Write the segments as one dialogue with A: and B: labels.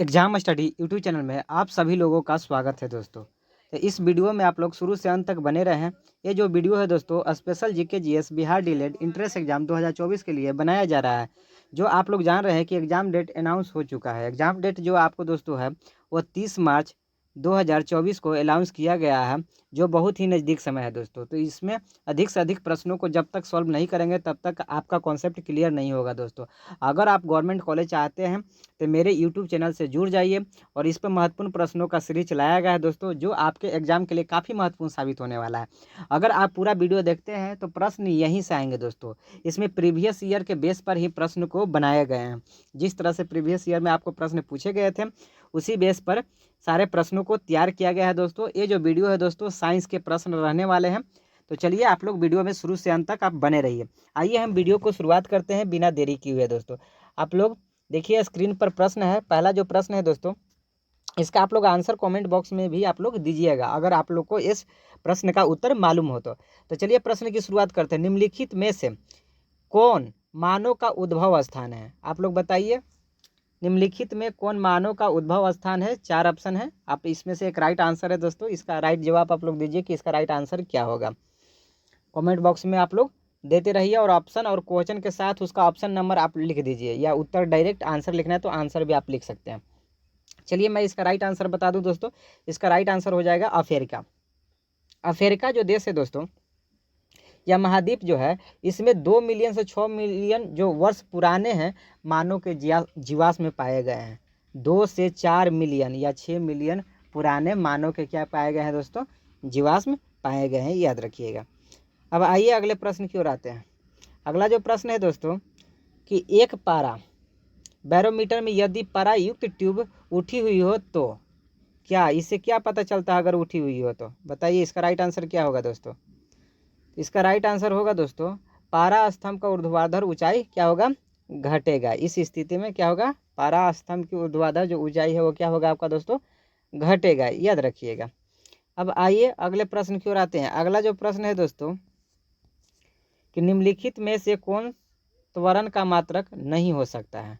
A: Exam study YouTube channel में आप सभी लोगों का स्वागत है दोस्तों। तो इस वीडियो में आप लोग शुरू से अंत तक बने रहें। ये जो वीडियो है दोस्तों special GK GS Bihar DElEd entrance exam 2024 के लिए बनाया जा रहा है। जो आप लोग जान रहे हैं कि एग्जाम डेट अनाउंस हो चुका है। एग्जाम डेट जो आपको दोस्तों है वो 30 मार्च 2024 को अनाउंस किया गया है, जो बहुत ही नज़दीक समय है दोस्तों। तो इसमें अधिक से अधिक प्रश्नों को जब तक सॉल्व नहीं करेंगे तब तक आपका कॉन्सेप्ट क्लियर नहीं होगा दोस्तों। अगर आप गवर्नमेंट कॉलेज चाहते हैं तो मेरे यूट्यूब चैनल से जुड़ जाइए और इस पर महत्वपूर्ण प्रश्नों का सीरीज चलाया गया है दोस्तों, जो आपके एग्जाम के लिए काफ़ी महत्वपूर्ण साबित होने वाला है। अगर आप पूरा वीडियो देखते हैं तो प्रश्न यहीं से आएंगे दोस्तों। इसमें प्रीवियस ईयर के बेस पर ही प्रश्न को बनाए गए हैं। जिस तरह से प्रीवियस ईयर में आपको प्रश्न पूछे गए थे उसी बेस पर सारे प्रश्नों को तैयार किया गया है दोस्तों। ये जो वीडियो है दोस्तों साइंस के प्रश्न रहने वाले हैं। तो चलिए आप लोग वीडियो में शुरू से अंत तक आप बने रहिए। आइए हम वीडियो को शुरुआत करते हैं बिना देरी किए हुए दोस्तों। आप लोग देखिए स्क्रीन पर प्रश्न है। पहला जो प्रश्न है दोस्तों, इसका आप लोग आंसर कमेंट बॉक्स में भी आप लोग दीजिएगा अगर आप लोग को इस प्रश्न का उत्तर मालूम हो तो चलिए प्रश्न की शुरुआत करते हैं। निम्नलिखित में से कौन मानव का उद्भव स्थान है? आप लोग बताइए, निम्नलिखित में कौन मानव का उद्भव स्थान है? 4 ऑप्शन है, आप इसमें से एक राइट आंसर है दोस्तों। इसका राइट जवाब आप लोग दीजिए कि इसका राइट आंसर क्या होगा। कमेंट बॉक्स में आप लोग देते रहिए और ऑप्शन और क्वेश्चन के साथ उसका ऑप्शन नंबर आप लिख दीजिए, या उत्तर डायरेक्ट आंसर लिखना है तो आंसर भी आप लिख सकते हैं। चलिए मैं इसका राइट आंसर बता दूं दोस्तों। इसका राइट आंसर हो जाएगा अफ्रीका। अफ्रीका जो देश है दोस्तों, यह महाद्वीप जो है, इसमें 2 मिलियन से 6 मिलियन जो वर्ष पुराने हैं मानव के जीवाश्म में पाए गए हैं। 2 से 4 मिलियन या 6 मिलियन पुराने मानव के क्या पाए गए हैं दोस्तों? जीवाश्म पाए गए हैं, याद रखिएगा। अब आइए अगले प्रश्न की ओर आते हैं। अगला जो प्रश्न है दोस्तों कि एक पारा बैरोमीटर में यदि पारा युक्त ट्यूब उठी हुई हो तो क्या, इससे क्या पता चलता है अगर उठी हुई हो तो? बताइए इसका राइट आंसर क्या होगा दोस्तों। इसका राइट आंसर होगा दोस्तों पारा स्तंभ का ऊर्ध्वाधर ऊंचाई क्या होगा? घटेगा। इस स्थिति में क्या होगा? पारा स्तंभ की ऊर्ध्वाधर जो ऊंचाई है वो क्या होगा आपका दोस्तों? घटेगा, याद रखिएगा। अब आइए अगले प्रश्न की ओर आते हैं। अगला जो प्रश्न है दोस्तों कि निम्नलिखित में से कौन त्वरण का मात्रक नहीं हो सकता है?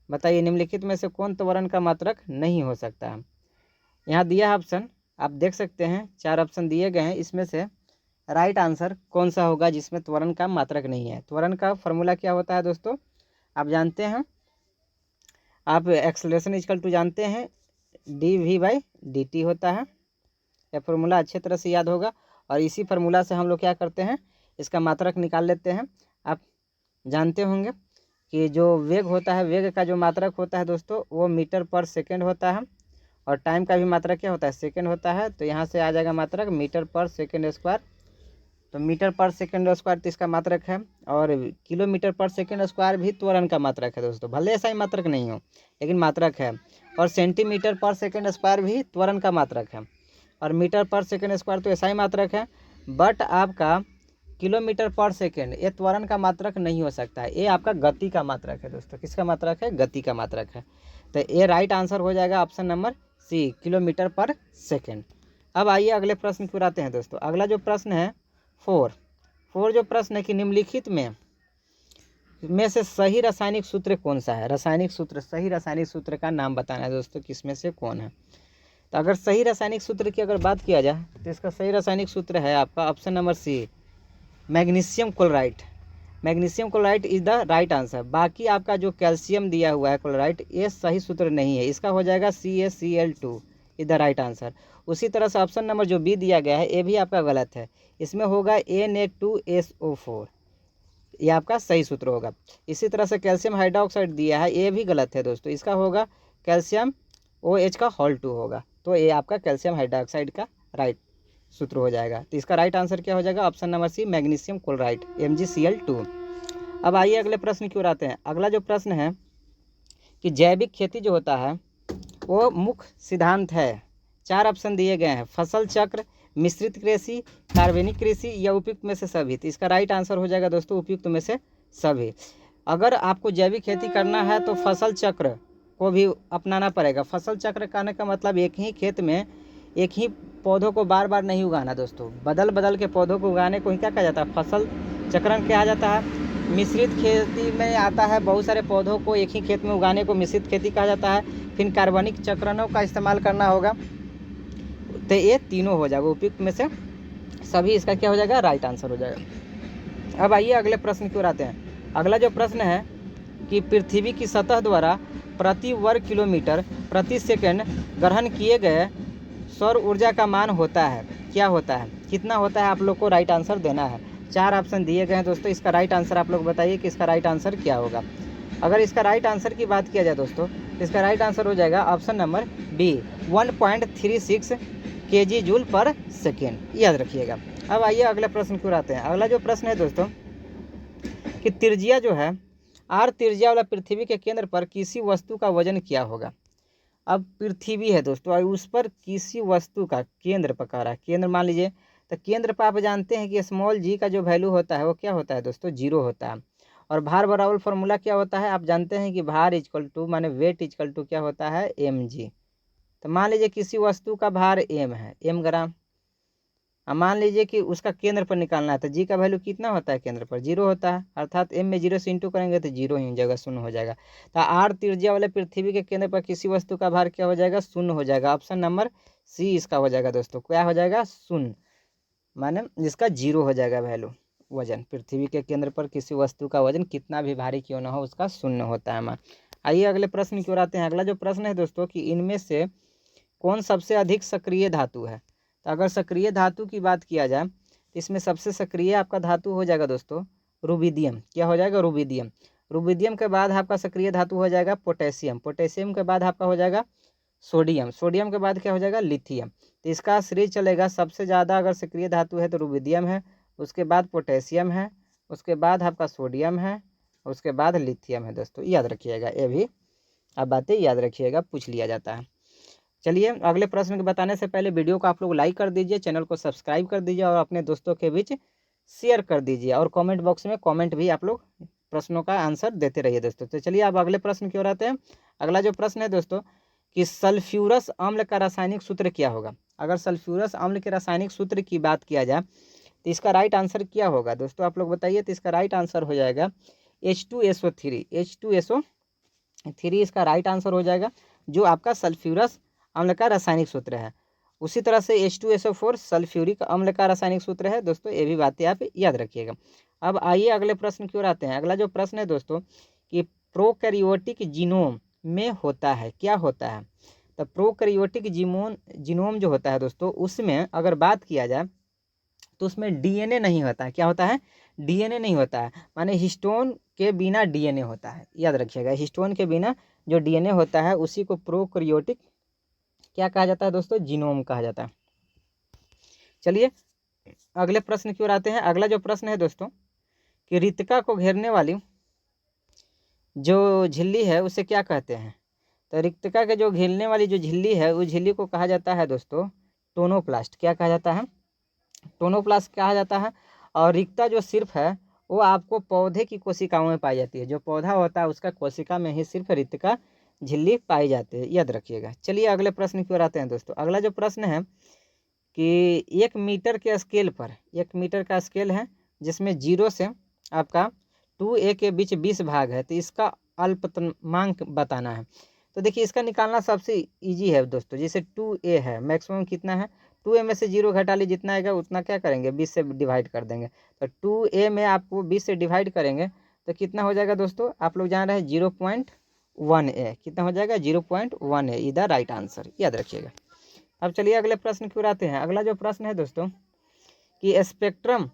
A: बताइए निम्नलिखित में से कौन त्वरण का मात्रक नहीं हो सकता है? यहाँ दिया है ऑप्शन, आप देख सकते हैं 4 ऑप्शन दिए गए हैं। इसमें से राइट आंसर कौन सा होगा जिसमें त्वरण का मात्रक नहीं है? त्वरण का फॉर्मूला क्या होता है दोस्तों? आप जानते हैं, आप एक्सेलरेशन इक्वल टू जानते हैं dv/dt होता है। यह फार्मूला अच्छे तरह से याद होगा और इसी फार्मूला से हम लोग क्या करते हैं, इसका मात्रक निकाल लेते हैं। आप जानते होंगे कि जो वेग होता है, वेग का जो मात्रक होता है दोस्तों वो मीटर पर सेकेंड होता है, और टाइम का भी मात्रक क्या होता है? सेकेंड होता है। तो यहाँ से आ जाएगा मात्रक मीटर पर सेकेंड स्क्वायर। तो मीटर पर सेकेंड स्क्वायर तो इसका मात्रक है, और किलोमीटर पर सेकेंड स्क्वायर भी त्वरण का मात्रक है दोस्तों। भले ऐसा ही मात्रक नहीं हो लेकिन मात्रक है। और सेंटीमीटर पर सेकेंड स्क्वायर भी त्वरण का मात्रक है, और मीटर पर सेकेंड स्क्वायर तो ऐसा ही मात्रक है। बट आपका किलोमीटर पर सेकेंड ये त्वरण का मात्रक नहीं हो सकता है, ये आपका गति का मात्रक है दोस्तों। किसका मात्रक है? गति का मात्रक है। तो ये राइट आंसर हो जाएगा ऑप्शन नंबर सी, किलोमीटर पर सेकेंड। अब आइए अगले प्रश्न की ओर आते हैं दोस्तों। अगला जो प्रश्न है 4 जो प्रश्न है कि निम्नलिखित में से सही रासायनिक सूत्र कौन सा है? रासायनिक सूत्र, सही रासायनिक सूत्र का नाम बताना है दोस्तों, किसमें से कौन है। तो अगर सही रासायनिक सूत्र की अगर बात किया जाए तो इसका सही रासायनिक सूत्र है आपका option number C, magnesium chloride. Magnesium chloride is the right answer. बाकी आपका जो कैल्शियम दिया हुआ है क्लोराइड, ये सही सूत्र नहीं है। इसका हो जाएगा CaCl2 is the right answer. उसी तरह से ऑप्शन नंबर जो बी दिया गया है ये भी आपका गलत है। इसमें होगा Na2SO4, ये आपका सही सूत्र होगा। इसी तरह से कैल्शियम हाइड्रोक्साइड दिया है, ये भी गलत है दोस्तों। इसका होगा कैल्शियम OH का होल 2 होगा। तो ये आपका कैल्शियम हाइड्रोक्साइड का राइट सूत्र हो जाएगा। तो इसका राइट आंसर क्या हो जाएगा? Option number C, magnesium chloride MgCl2। अब आइए अगले प्रश्न की ओर आते हैं। अगला जो प्रश्न है कि जैविक खेती जो होता है वो मुख्य सिद्धांत है। 4 ऑप्शन दिए गए हैं, फसल चक्र, मिश्रित कृषि, कार्बनिक कृषि या उपयुक्त में से सभी। तो इसका राइट आंसर हो जाएगा दोस्तों उपयुक्त में से सभी। अगर आपको जैविक खेती करना है तो फसल चक्र को भी अपनाना पड़ेगा। फसल चक्र करने का मतलब एक ही खेत में एक ही पौधों को बार बार नहीं उगाना दोस्तों, बदल बदल के पौधों को उगाने को ही क्या कहा जाता है? फसल चक्रण कहा जाता है। मिश्रित खेती में आता है बहुत सारे पौधों को एक ही खेत में उगाने को मिश्रित खेती कहा जाता है। फिर कार्बनिक चक्रणों का इस्तेमाल करना होगा। तो ये तीनों हो जाएगा उपयुक्त में से सभी, इसका क्या हो जाएगा, राइट आंसर हो जाएगा। अब आइए अगले प्रश्न की ओर आते हैं। अगला जो प्रश्न है कि पृथ्वी की सतह द्वारा प्रति वर्ग किलोमीटर प्रति सेकंड ग्रहण किए गए सौर ऊर्जा का मान होता है, क्या होता है, कितना होता है, आप लोग को राइट आंसर देना है। 4 ऑप्शन दिए गए हैं दोस्तों, इसका राइट आंसर आप लोग बताइए कि इसका राइट आंसर क्या होगा। अगर इसका राइट आंसर की बात किया जाए दोस्तों, तो इसका राइट आंसर हो जाएगा option number B, 1.36 kg joule पर सेकेंड, याद रखिएगा। अब आइए अगले प्रश्न की ओर आते हैं। अगला जो प्रश्न है दोस्तों कि त्रिज्या जो है आर त्रिज्या वाला पृथ्वी के केंद्र पर किसी वस्तु का वजन क्या होगा। अब पृथ्वी है दोस्तों और उस पर किसी वस्तु का केंद्र पर कह रहा है, केंद्र मान लीजिए, तो केंद्र पर आप जानते हैं कि स्मॉल जी का जो वैल्यू होता है वो क्या होता है दोस्तों, 0 होता है। और भार बराबर फॉर्मूला क्या होता है, आप जानते हैं कि भार इक्वल टू माने वेट इक्वल टू क्या होता है, mg। तो मान लीजिए किसी वस्तु का भार m है, m ग्राम। अब मान लीजिए कि उसका केंद्र पर निकालना है, तो जी का वैल्यू कितना होता है, केंद्र पर 0 होता है, अर्थात m में 0 से इंटू करेंगे तो 0 ही हो जाएगा, 0 हो जाएगा। तो आर त्रिज्या वाले पृथ्वी के केंद्र पर किसी वस्तु का भार क्या हो जाएगा, 0 हो जाएगा। ऑप्शन नंबर सी इसका हो जाएगा दोस्तों, क्या हो जाएगा, 0, माने जिसका 0 हो जाएगा वैल्यू। वजन पृथ्वी के केंद्र पर किसी वस्तु का वजन कितना भी भारी क्यों ना हो उसका 0 होता है मान। आइए अगले प्रश्न की ओर आते हैं। अगला जो प्रश्न है दोस्तों कि इनमें से कौन सबसे अधिक सक्रिय धातु है। तो अगर सक्रिय धातु की बात किया जाए तो इसमें सबसे सक्रिय आपका धातु हो जाएगा दोस्तों रुबिडियम, क्या हो जाएगा, रुबिडियम। रुबिडियम के बाद आपका सक्रिय धातु हो जाएगा पोटेशियम, पोटेशियम के बाद आपका हो जाएगा सोडियम, सोडियम के बाद क्या हो जाएगा, लिथियम। तो इसका सीरीज चलेगा, सबसे ज़्यादा अगर सक्रिय धातु है तो रुबिडियम है, उसके बाद पोटेशियम है, उसके बाद आपका सोडियम है, उसके बाद लिथियम है दोस्तों, याद रखिएगा। ये भी आप बातें याद रखिएगा, पूछ लिया जाता है। चलिए अगले प्रश्न के बताने से पहले वीडियो को आप लोग लाइक कर दीजिए, चैनल को सब्सक्राइब कर दीजिए और अपने दोस्तों के बीच शेयर कर दीजिए, और कमेंट बॉक्स में कमेंट भी आप लोग प्रश्नों का आंसर देते रहिए दोस्तों। तो चलिए अब अगले प्रश्न की ओर आते हैं। अगला जो प्रश्न है दोस्तों कि सल्फ्यूरस अम्ल का रासायनिक सूत्र क्या होगा। अगर सल्फ्यूरस अम्ल के रासायनिक सूत्र की बात किया जाए तो इसका राइट आंसर क्या होगा दोस्तों, आप लोग बताइए। तो इसका राइट आंसर हो जाएगा H2SO3, H2SO3 इसका राइट आंसर हो जाएगा, जो आपका सल्फ्यूरस अम्ल का रासायनिक सूत्र है। उसी तरह से H2SO4 सल्फ्यूरिक अम्ल का रासायनिक सूत्र है दोस्तों, ये भी बातें आप याद रखिएगा। अब आइए अगले प्रश्न की ओर आते हैं। अगला जो प्रश्न है दोस्तों कि प्रोकैरियोटिक जीनोम में होता है, क्या होता है। तो प्रोकैरियोटिक जीनोम जो होता है दोस्तों, उसमें अगर बात किया जाए तो उसमें डीएनए नहीं होता है, क्या होता है, डीएनए नहीं होता है, माने हिस्टोन के बिना डीएनए होता है, याद रखिएगा। हिस्टोन के बिना जो डीएनए होता है उसी को प्रोकैरियोटिक क्या कहा जाता है दोस्तों, जीनोम कहा जाता है। चलिए अगले प्रश्न की ओर आते हैं। अगला जो प्रश्न है दोस्तों कि रिक्तिका को घेरने वाली जो झिल्ली है उसे क्या कहते हैं। तो रिक्तिका के जो घेरने वाली जो झिल्ली है उस झिल्ली को कहा जाता है दोस्तों टोनोप्लास्ट, क्या कहा जाता है, टोनोप्लास्ट कहा जाता है। और रिक्ता जो सिर्फ है वो आपको पौधे की कोशिकाओं में पाई जाती है, जो पौधा होता है उसका कोशिका में ही सिर्फ रिक्तिका झिल्ली पाई जाती है, याद रखिएगा। चलिए अगले प्रश्न की ओर आते हैं दोस्तों। अगला जो प्रश्न है कि 1 मीटर के स्केल पर, 1 मीटर का स्केल है जिसमें 0 से आपका 2a के बीच 20 भाग है, तो इसका अल्पतमांक बताना है। तो देखिए इसका निकालना सबसे इजी है दोस्तों। जैसे 2a है, मैक्सिमम कितना है, 2a में से 0 घटा ली, जितना आएगा उतना क्या करेंगे, 20 से डिवाइड कर देंगे। तो 2a में आपको 20 से डिवाइड करेंगे तो कितना हो जाएगा दोस्तों, आप लोग जान रहे हैं 0.1a, कितना हो जाएगा 0.1a, इधर राइट आंसर, याद रखिएगा। अब चलिए अगले प्रश्न की ओर आते हैं। अगला जो प्रश्न है दोस्तों कि स्पेक्ट्रम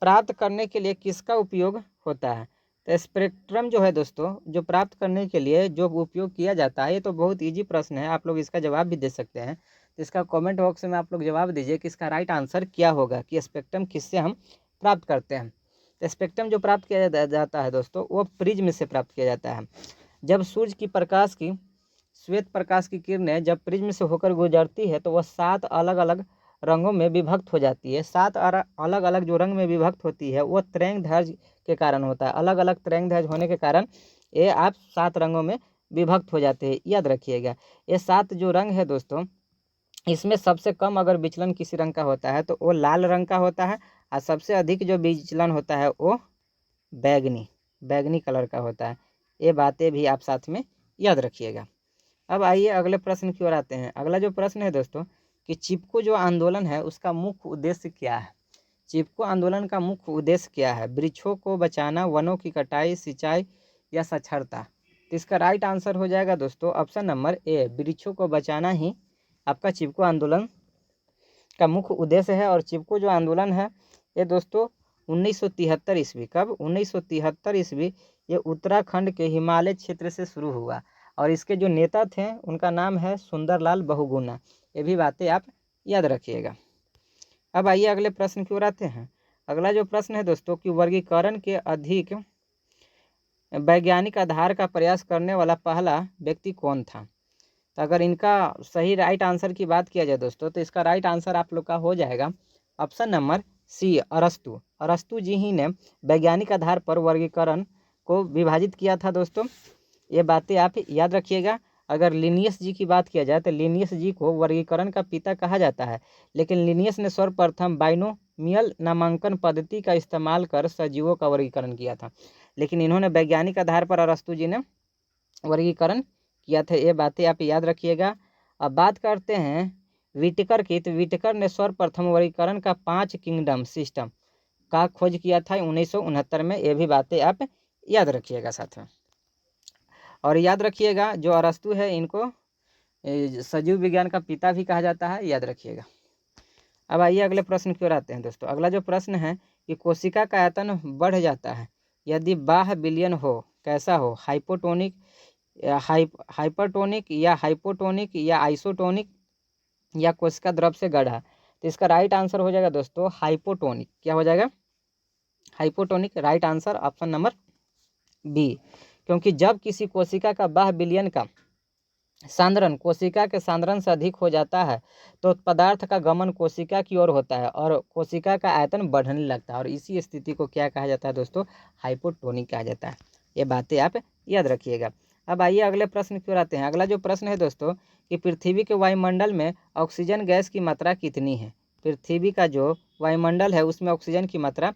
A: प्राप्त करने के लिए किसका उपयोग होता है। तो स्पेक्ट्रम जो है दोस्तों जो प्राप्त करने के लिए जो उपयोग किया जाता है, ये तो बहुत इजी प्रश्न है, आप लोग इसका जवाब भी दे सकते हैं। तो इसका कमेंट बॉक्स में आप लोग जवाब दीजिए कि इसका राइट आंसर क्या होगा, कि स्पेक्ट्रम किससे हम प्राप्त करते हैं। तो स्पेक्ट्रम जो प्राप्त किया जाता है दोस्तों वो प्रिज्म से प्राप्त किया जाता है। जब सूर्य की प्रकाश की श्वेत प्रकाश की किरणें जब प्रिज्म से होकर गुजरती है तो वह 7 अलग अलग रंगों में विभक्त हो जाती है। 7 अलग अलग जो रंग में विभक्त होती है वो तरंग दैर्घ्य के कारण होता है। अलग अलग तरंग दैर्घ्य होने के कारण ये आप 7 रंगों में विभक्त हो जाते हैं, याद रखिएगा। ये 7 जो रंग है दोस्तों, इसमें सबसे कम अगर विचलन किसी रंग का होता है तो वो लाल रंग का होता है, और सबसे अधिक जो विचलन होता है वो बैगनी, बैगनी कलर का होता है। ये बातें भी आप साथ में याद रखिएगा। अब आइए अगले प्रश्न की ओर आते हैं। अगला जो प्रश्न है दोस्तों कि चिपको जो आंदोलन है उसका मुख्य उद्देश्य क्या है। चिपको आंदोलन का मुख्य उद्देश्य क्या है। वृक्षों को बचाना, वनों की कटाई, सिंचाई या साक्षरता। तो इसका राइट आंसर हो जाएगा दोस्तों ऑप्शन नंबर ए, वृक्षों को बचाना ही आपका चिपको आंदोलन का मुख्य उद्देश्य है। और चिपको जो आंदोलन है ये दोस्तों 1973 ईस्वी, कब 1973 ईस्वी, ये उत्तराखंड के हिमालय क्षेत्र से शुरू हुआ। और इसके जो नेता थे उनका नाम है सुंदरलाल बहुगुणा। ये भी बातें आप याद रखिएगा। अब आइए अगले प्रश्न की ओर आते हैं। अगला जो प्रश्न है दोस्तों कि वर्गीकरण के अधिक वैज्ञानिक आधार का प्रयास करने वाला पहला व्यक्ति कौन था। तो अगर इनका सही राइट आंसर की बात किया जाए दोस्तों तो इसका राइट आंसर आप लोग का हो जाएगा ऑप्शन नंबर सी, अरस्तु। अरस्तु जी ही ने वैज्ञानिक आधार पर वर्गीकरण को विभाजित किया था दोस्तों। ये बातें आप याद रखिएगा। अगर लिनियस जी की बात किया जाए तो लिनियस जी को वर्गीकरण का पिता कहा जाता है, लेकिन लिनियस ने सर्वप्रथम बाइनोमियल नामांकन पद्धति का इस्तेमाल कर सजीवों का वर्गीकरण किया था, लेकिन इन्होंने वैज्ञानिक आधार पर अरस्तु जी ने वर्गीकरण किया था। ये बातें आप याद रखिएगा। अब बात करते हैं विटेकर की, तो विटेकर ने सर्वप्रथम वर्गीकरण का 5 किंगडम सिस्टम का खोज किया था 1969 में। ये भी बातें आप याद रखिएगा साथ में। और याद रखिएगा जो अरस्तु है इनको सजीव विज्ञान का पिता भी कहा जाता है, याद रखिएगा। अब आइए अगले प्रश्न की ओर आते हैं दोस्तों। अगला जो प्रश्न है कि कोशिका का आयतन बढ़ जाता है यदि बाह्य विलयन हो, कैसा हो, हाइपोटोनिक या हाइपरटोनिक या हाइपोटोनिक या आइसोटोनिक या कोशिका द्रव से गढ़ा। तो इसका राइट आंसर हो जाएगा दोस्तों हाइपोटोनिक। क्या हो जाएगा, hypotonic. Right answer option number B, क्योंकि जब किसी कोशिका का बाह्य विलयन का सांद्रण कोशिका के सांद्रण से अधिक हो जाता है तो पदार्थ का गमन कोशिका की ओर होता है और कोशिका का आयतन बढ़ने लगता है, और इसी स्थिति को क्या कहा जाता है दोस्तों, हाइपोटोनिक कहा जाता है। ये बातें आप याद रखिएगा। अब आइए अगले प्रश्न की ओर आते हैं। अगला जो प्रश्न है दोस्तों कि पृथ्वी के वायुमंडल में ऑक्सीजन गैस की मात्रा कितनी है। पृथ्वी का जो वायुमंडल है उसमें ऑक्सीजन की मात्रा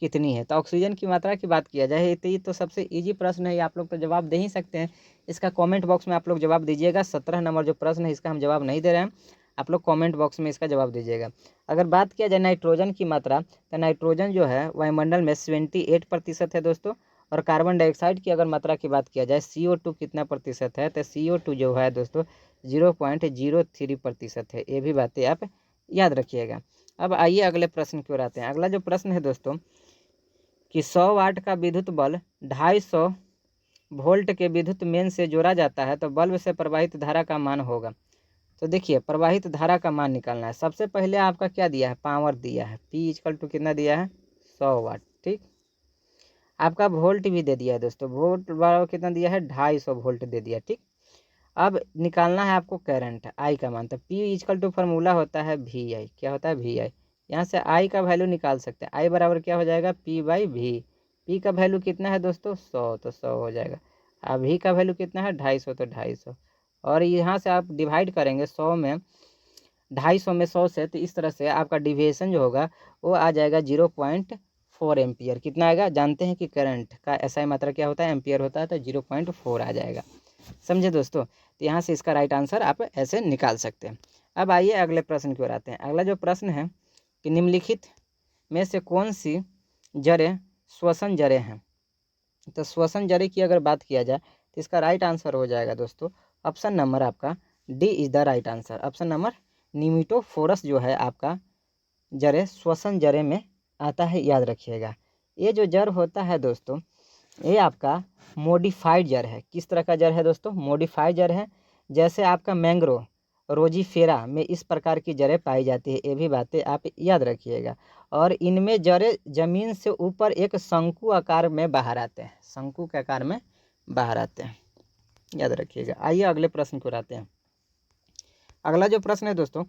A: कितनी है। तो ऑक्सीजन की मात्रा की बात किया जाए तो ये तो सबसे इजी प्रश्न है, ये आप लोग तो जवाब दे ही सकते हैं। इसका कमेंट बॉक्स में आप लोग जवाब दीजिएगा। 17 नंबर जो प्रश्न है इसका हम जवाब नहीं दे रहे हैं, आप लोग कमेंट बॉक्स में इसका जवाब दीजिएगा। अगर बात किया जाए नाइट्रोजन की मात्रा, तो नाइट्रोजन जो है वायुमंडल में 78% है दोस्तों। और कार्बन डाइऑक्साइड की अगर मात्रा की बात किया जाए CO2 कितना प्रतिशत है, तो CO2 जो है दोस्तों 0.03% है। ये भी बातें आप याद रखिएगा। अब आइए अगले प्रश्न की ओर आते हैं। अगला जो प्रश्न है दोस्तों कि 100 वाट का विद्युत बल्ब 250 वोल्ट के विद्युत मेन से जोड़ा जाता है तो बल्ब से प्रवाहित धारा का मान होगा। तो देखिए प्रवाहित धारा का मान निकालना है। सबसे पहले आपका क्या दिया है, पावर दिया है, P = कितना दिया है, 100 वाट। ठीक, आपका वोल्ट भी दे दिया है दोस्तों, वोल्ट कितना दिया है, 250 वोल्ट दे दिया। ठीक, अब निकालना है आपको करंट I का मान। तो P फार्मूला होता है VI। क्या होता है, VI। यहाँ से I का वैल्यू निकाल सकते हैं। I बराबर क्या हो जाएगा, P/V। P का वैल्यू कितना है दोस्तों, 100, तो 100 हो जाएगा। अब V का वैल्यू कितना है, 250, तो 250। और यहाँ से आप डिवाइड करेंगे 100 में 250 में 100 से, तो इस तरह से आपका डिविएशन जो होगा वो आ जाएगा 0.4 एम्पियर। कितना आएगा, जानते हैं कि करंट का SI मात्रा क्या होता है, एम्पियर होता है, तो 0.4 आ जाएगा। समझे दोस्तों। तो यहाँ से इसका राइट आंसर आप ऐसे निकाल सकते हैं। अब आइए अगले प्रश्न की ओर आते हैं। अगला जो प्रश्न है कि निम्नलिखित में से कौन सी जड़ें श्वसन जड़ें हैं। तो श्वसन जड़ें की अगर बात किया जाए तो इसका राइट आंसर हो जाएगा दोस्तों ऑप्शन नंबर आपका D is the right answer. Option number निमिटोफोरस जो है आपका जड़ें श्वसन जड़ें में आता है, याद रखिएगा। ये जो जड़ होता है दोस्तों ये आपका मॉडिफाइड जड़ है। किस तरह का जड़ है दोस्तों, मॉडिफाइड जड़ है। जैसे आपका मैंग्रोव रोजीफेरा में इस प्रकार की जड़ें पाई जाती है। ये भी बातें आप याद रखिएगा। और इनमें जड़ें जमीन से ऊपर एक शंकु आकार में बाहर आते हैं, शंकु के आकार में बाहर आते हैं, याद रखिएगा। आइए अगले प्रश्न को आते हैं। अगला जो प्रश्न है दोस्तों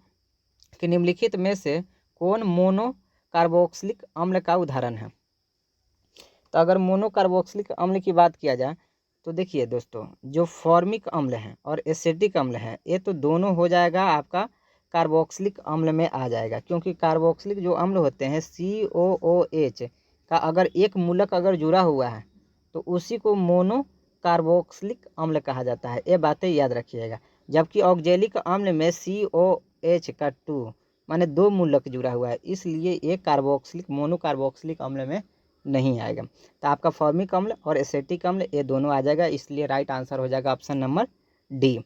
A: कि निम्नलिखित में से कौन मोनो कार्बोक्सिलिक अम्ल का उदाहरण है। तो अगर मोनो कार्बोक्सिलिक अम्ल की बात किया जाए तो देखिए दोस्तों जो फॉर्मिक अम्ल हैं और एसिटिक अम्ल हैं ये तो दोनों हो जाएगा आपका कार्बोक्सिलिक अम्ल में आ जाएगा, क्योंकि कार्बोक्सिलिक जो अम्ल होते हैं COOH का अगर एक मूलक अगर जुड़ा हुआ है तो उसी को मोनो कार्बोक्सिलिक अम्ल कहा जाता है। ये बातें याद रखिएगा। जबकि ऑक्जेलिक अम्ल में COH का 2 माने 2 मूलक जुड़ा हुआ है, इसलिए ये कार्बोक्सिलिक मोनो कार्बोक्सिलिक अम्ल में नहीं आएगा। तो आपका फॉर्मिक अम्ल और एसेटिक अम्ल ये दोनों आ जाएगा, इसलिए राइट आंसर हो जाएगा ऑप्शन नंबर डी।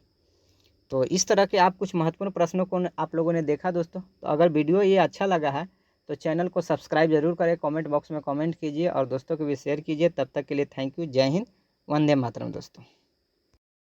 A: तो इस तरह के आप कुछ महत्वपूर्ण प्रश्नों को आप लोगों ने देखा दोस्तों। तो अगर वीडियो ये अच्छा लगा है तो चैनल को सब्सक्राइब जरूर करें, कमेंट बॉक्स में कमेंट कीजिए और दोस्तों को भी शेयर कीजिए। तब तक के लिए थैंक यू। जय हिंद, वंदे मातरम दोस्तों।